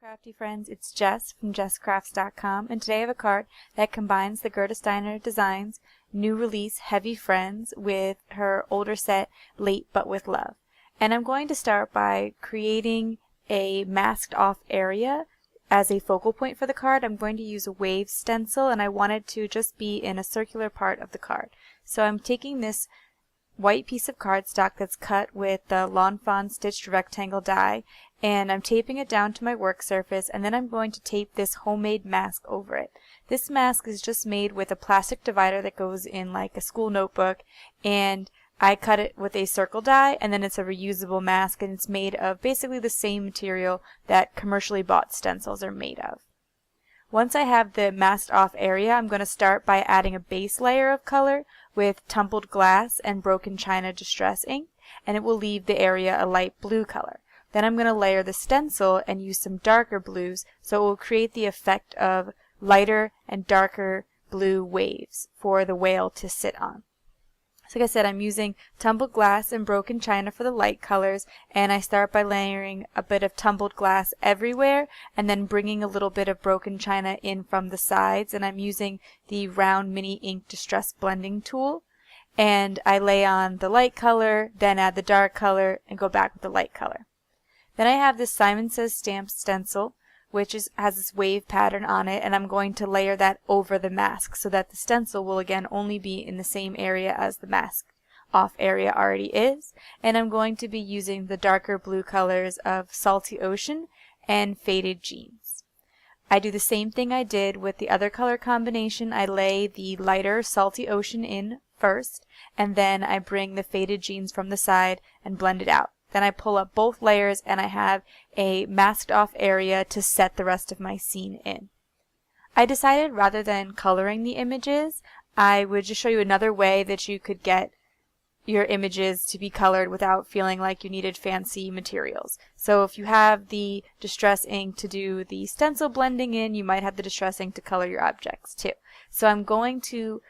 Crafty friends, it's Jess from jesscrafts.com, and today I have a card that combines the Gerda Steiner Designs new release Heavy Friends with her older set Late But With Love. And I'm going to start by creating a masked off area as a focal point for the card. I'm going to use a wave stencil, and I want it to just be in a circular part of the card. So I'm taking this white piece of cardstock that's cut with the Lawn Fawn stitched rectangle die, and I'm taping it down to my work surface, and then I'm going to tape this homemade mask over it. This mask is just made with a plastic divider that goes in like a school notebook, and I cut it with a circle die, and then it's a reusable mask, and it's made of basically the same material that commercially bought stencils are made of. Once I have the masked off area, I'm going to start by adding a base layer of color with tumbled glass and broken china distress ink, and it will leave the area a light blue color. Then I'm going to layer the stencil and use some darker blues, so it will create the effect of lighter and darker blue waves for the whale to sit on. So like I said, I'm using tumbled glass and broken china for the light colors, and I start by layering a bit of tumbled glass everywhere and then bringing a little bit of broken china in from the sides, and I'm using the round mini ink distress blending tool, and I lay on the light color, then add the dark color, and go back with the light color. Then I have this Simon Says Stamp stencil, which has this wave pattern on it, and I'm going to layer that over the mask so that the stencil will again only be in the same area as the mask off area already is, and I'm going to be using the darker blue colors of Salty Ocean and Faded Jeans. I do the same thing I did with the other color combination. I lay the lighter Salty Ocean in first, and then I bring the Faded Jeans from the side and blend it out. Then I pull up both layers and I have a masked off area to set the rest of my scene in. I decided rather than coloring the images, I would just show you another way that you could get your images to be colored without feeling like you needed fancy materials. So if you have the distress ink to do the stencil blending in, you might have the distress ink to color your objects too. So I'm going to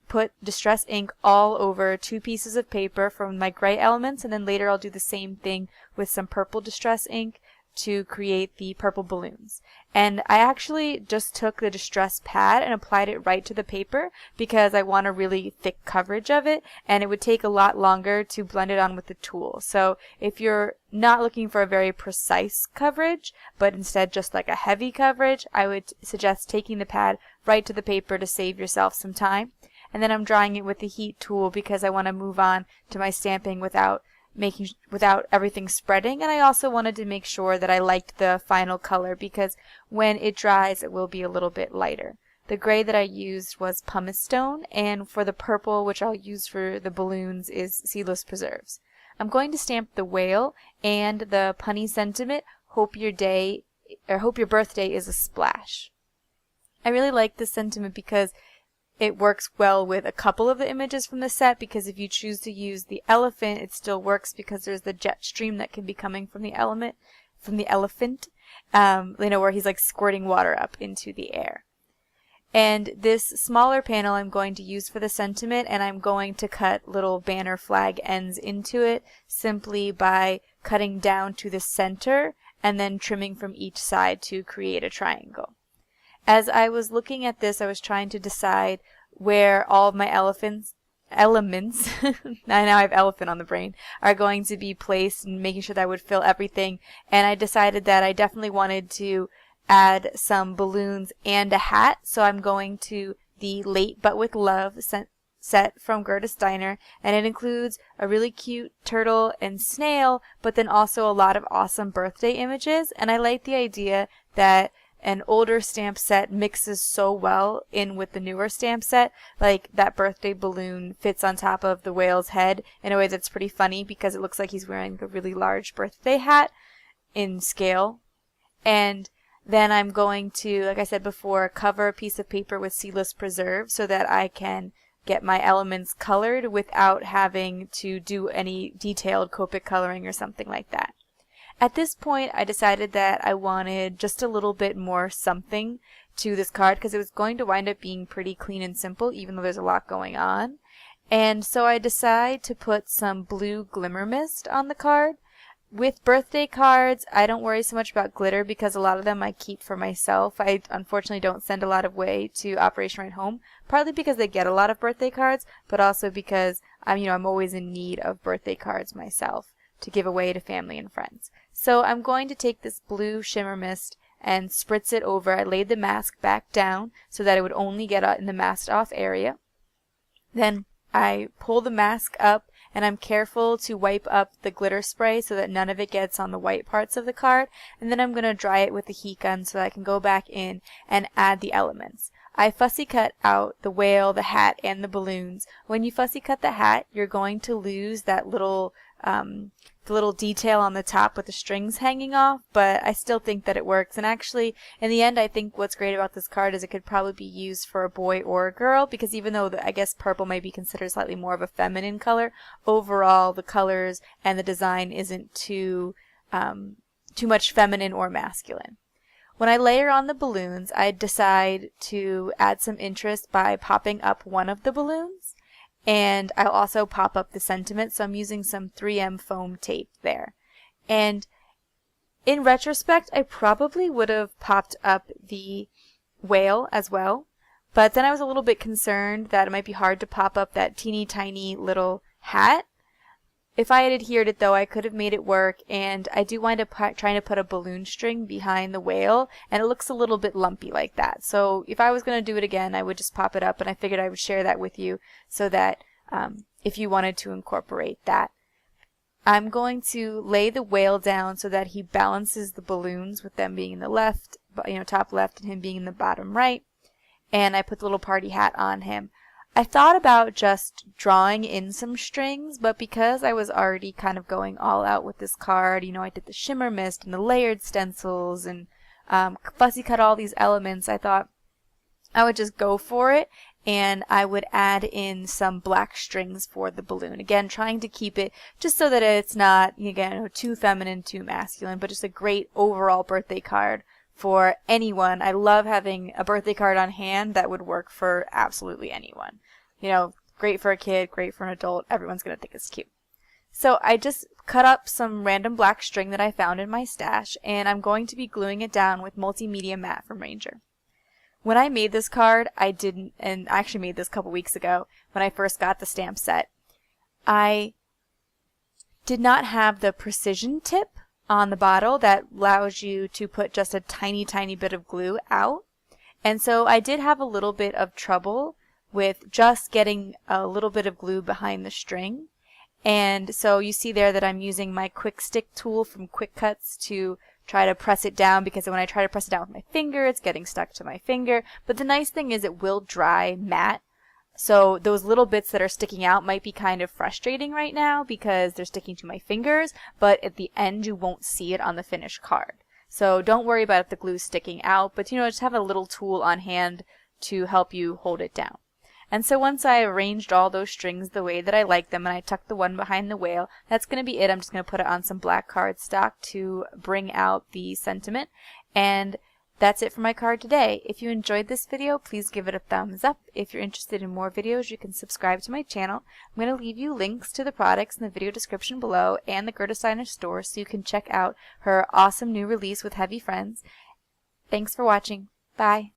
put distress ink all over two pieces of paper from my gray elements, and then later I'll do the same thing with some purple distress ink to create the purple balloons. And I actually just took the distress pad and applied it right to the paper because I want a really thick coverage of it, and it would take a lot longer to blend it on with the tool. So if you're not looking for a very precise coverage, but instead just like a heavy coverage, I would suggest taking the pad right to the paper to save yourself some time. And then I'm drying it with the heat tool because I want to move on to my stamping without everything spreading, and I also wanted to make sure that I liked the final color because when it dries it will be a little bit lighter. The gray that I used was pumice stone, and for the purple, which I'll use for the balloons, is seedless preserves. I'm going to stamp the whale and the punny sentiment, hope your birthday is a splash. I really like this sentiment because it works well with a couple of the images from the set, because if you choose to use the elephant, it still works because there's the jet stream that can be coming from the elephant, where he's like squirting water up into the air. And this smaller panel I'm going to use for the sentiment, and I'm going to cut little banner flag ends into it simply by cutting down to the center and then trimming from each side to create a triangle. As I was looking at this, I was trying to decide where all of my elements, now I have elephant on the brain, are going to be placed, and making sure that I would fill everything. And I decided that I definitely wanted to add some balloons and a hat, so I'm going to the Late But With Love set from Gerda Steiner, and it includes a really cute turtle and snail, but then also a lot of awesome birthday images. And I like the idea that an older stamp set mixes so well in with the newer stamp set. Like that birthday balloon fits on top of the whale's head in a way that's pretty funny because it looks like he's wearing a really large birthday hat in scale. And then I'm going to, like I said before, cover a piece of paper with seedless preserve so that I can get my elements colored without having to do any detailed Copic coloring or something like that. At this point, I decided that I wanted just a little bit more something to this card because it was going to wind up being pretty clean and simple, even though there's a lot going on. And so I decided to put some blue glimmer mist on the card. With birthday cards, I don't worry so much about glitter because a lot of them I keep for myself. I unfortunately don't send a lot of way to Operation Right Home, partly because they get a lot of birthday cards, but also because I'm always in need of birthday cards myself to give away to family and friends. So I'm going to take this blue shimmer mist and spritz it over. I laid the mask back down so that it would only get in the masked off area. Then I pull the mask up and I'm careful to wipe up the glitter spray so that none of it gets on the white parts of the card. And then I'm going to dry it with a heat gun so that I can go back in and add the elements. I fussy cut out the whale, the hat, and the balloons. When you fussy cut the hat, you're going to lose that little the little detail on the top with the strings hanging off, but I still think that it works. And actually, in the end, I think what's great about this card is it could probably be used for a boy or a girl, because even though I guess purple may be considered slightly more of a feminine color, overall the colors and the design isn't too much feminine or masculine. When I layer on the balloons, I decide to add some interest by popping up one of the balloons. And I'll also pop up the sentiment, so I'm using some 3M foam tape there. And in retrospect, I probably would have popped up the whale as well, but then I was a little bit concerned that it might be hard to pop up that teeny tiny little hat. If I had adhered it though, I could have made it work, and I do wind up trying to put a balloon string behind the whale, and it looks a little bit lumpy like that. So if I was going to do it again, I would just pop it up, and I figured I would share that with you so that if you wanted to incorporate that. I'm going to lay the whale down so that he balances the balloons with them being in the left, top left, and him being in the bottom right, and I put the little party hat on him. I thought about just drawing in some strings, but because I was already kind of going all out with this card, I did the shimmer mist and the layered stencils and fussy cut all these elements, I thought I would just go for it, and I would add in some black strings for the balloon. Again, trying to keep it just so that it's not, again, too feminine, too masculine, but just a great overall birthday card for anyone. I love having a birthday card on hand that would work for absolutely anyone. Great for a kid, great for an adult. Everyone's going to think it's cute. So I just cut up some random black string that I found in my stash, and I'm going to be gluing it down with Multimedia Matte from Ranger. When I made this card, I actually made this a couple weeks ago when I first got the stamp set. I did not have the precision tip on the bottle that allows you to put just a tiny, tiny bit of glue out. And so I did have a little bit of trouble with just getting a little bit of glue behind the string. And so you see there that I'm using my quick stick tool from Quick Cuts to try to press it down, because when I try to press it down with my finger, it's getting stuck to my finger. But the nice thing is it will dry matte. So those little bits that are sticking out might be kind of frustrating right now because they're sticking to my fingers, but at the end you won't see it on the finished card. So don't worry about the glue sticking out, but just have a little tool on hand to help you hold it down. And so once I arranged all those strings the way that I like them, and I tucked the one behind the whale, that's going to be it. I'm just going to put it on some black cardstock to bring out the sentiment. And that's it for my card today. If you enjoyed this video, please give it a thumbs up. If you're interested in more videos, you can subscribe to my channel. I'm going to leave you links to the products in the video description below and the Gerda Steiner store so you can check out her awesome new release with Heavy Friends. Thanks for watching. Bye.